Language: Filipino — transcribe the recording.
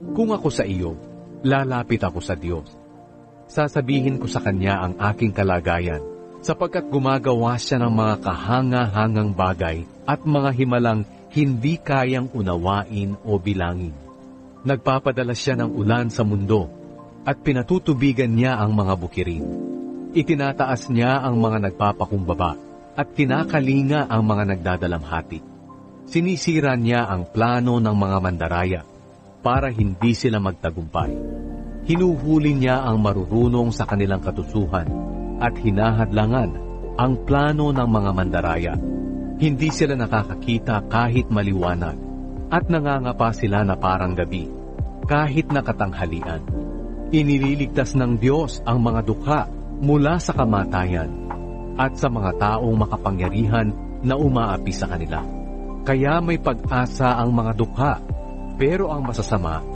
Kung ako sa iyo, lalapit ako sa Diyos. Sasabihin ko sa Kanya ang aking kalagayan, sapagkat gumagawa siya ng mga kahanga-hangang bagay at mga himalang hindi kayang unawain o bilangin. Nagpapadala siya ng ulan sa mundo at pinatutubigan niya ang mga bukirin. Itinataas niya ang mga nagpapakumbaba at kinakalinga ang mga nagdadalamhati. Sinisira niya ang plano ng mga mandaraya para hindi sila magtagumpay. Hinuhuli niya ang marurunong sa kanilang katusuhan at hinahadlangan ang plano ng mga mandaraya. Hindi sila nakakakita kahit maliwanag at nangangapa sila na parang gabi, kahit nakatanghalian. Inililigtas ng Diyos ang mga dukha mula sa kamatayan at sa mga taong makapangyarihan na umaapi sa kanila. Kaya may pag-asa ang mga dukha, pero ang masasama